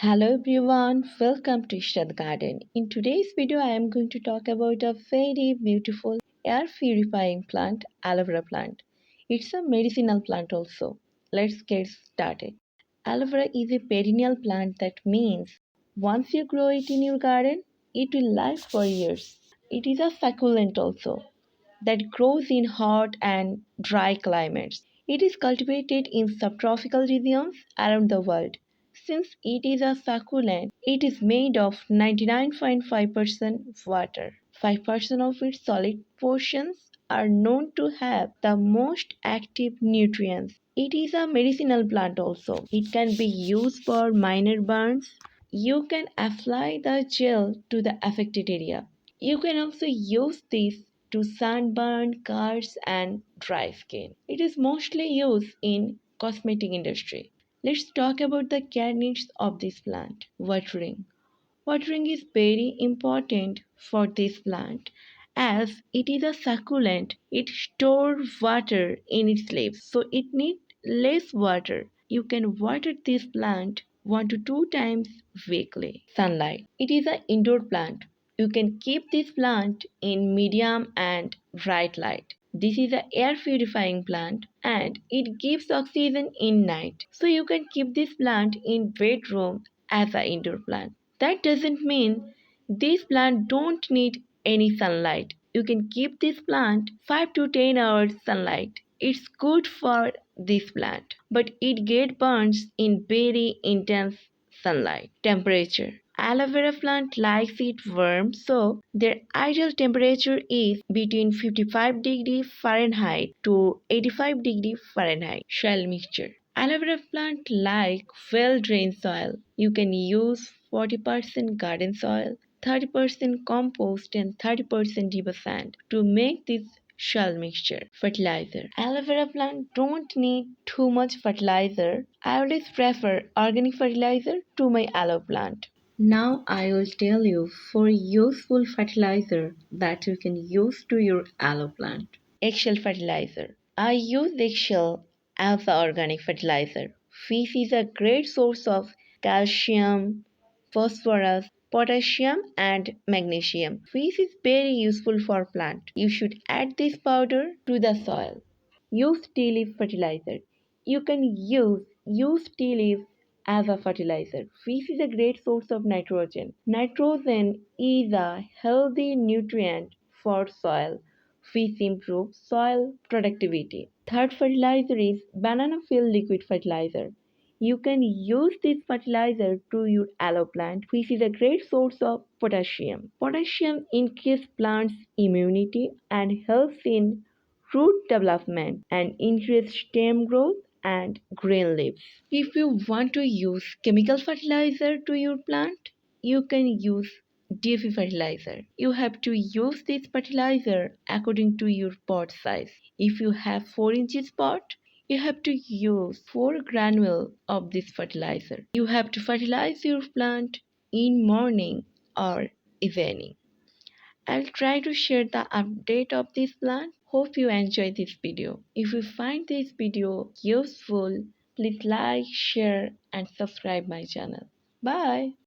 Hello everyone, welcome to Ishtad Garden. In today's video, I am going to talk about a very beautiful air purifying plant, aloe vera plant. It's a medicinal plant also. Let's get started. Aloe vera is a perennial plant that means once you grow it in your garden, it will last for years. It is a succulent also that grows in hot and dry climates. It is cultivated in subtropical regions around the world. Since it is a succulent, it is made of 99.5% water. 5% of its solid portions are known to have the most active nutrients. It is a medicinal plant also. It can be used for minor burns. You can apply the gel to the affected area. You can also use this to sunburn, cuts, and dry skin. It is mostly used in cosmetic industry. Let's talk about the care needs of this plant. Watering. Watering is very important for this plant as it is a succulent. It stores water in its leaves, so it needs less water. You can water this plant 1 to 2 times weekly. Sunlight. It is an indoor plant. You can keep this plant in medium and bright light. This is an air purifying plant and it gives oxygen in night. So you can keep this plant in bedroom as an indoor plant. That doesn't mean this plant don't need any sunlight. You can keep this plant 5 to 10 hours sunlight. It's good for this plant, but it gets burns in very intense sunlight. Temperature. Aloe vera plant likes it warm, so their ideal temperature is between 55 degree Fahrenheit to 85 degree Fahrenheit. Soil mixture. Aloe vera plant like well-drained soil. You can use 40% garden soil, 30% compost and 30% river sand to make this soil mixture. Fertilizer. Aloe vera plant don't need too much fertilizer. I always prefer organic fertilizer to my aloe plant. Now I will tell you 4 useful fertilizer that you can use to your aloe plant. Eggshell fertilizer. I use eggshell as the organic fertilizer. Fish is a great source of calcium, phosphorus, potassium and magnesium. Fish is very useful for plant. You should add this powder to the soil. Use tea leaf fertilizer. You can use tea leaves as a fertilizer. Fish is a great source of nitrogen. Nitrogen is a healthy nutrient for soil. Fish improve soil productivity. Third fertilizer is banana peel liquid fertilizer. You can use this fertilizer to your aloe plant, which is a great source of potassium. Potassium increases plants' immunity and helps in root development and increase stem growth and green leaves. If you want to use chemical fertilizer to your plant, you can use DAP fertilizer. You have to use this fertilizer according to your pot size. If you have 4 inches pot, you have to use 4 granule of this fertilizer. You have to fertilize your plant in morning or evening. I'll try to share the update of this plant. Hope you enjoy this video. If you find this video useful, please like, share and subscribe my channel. Bye.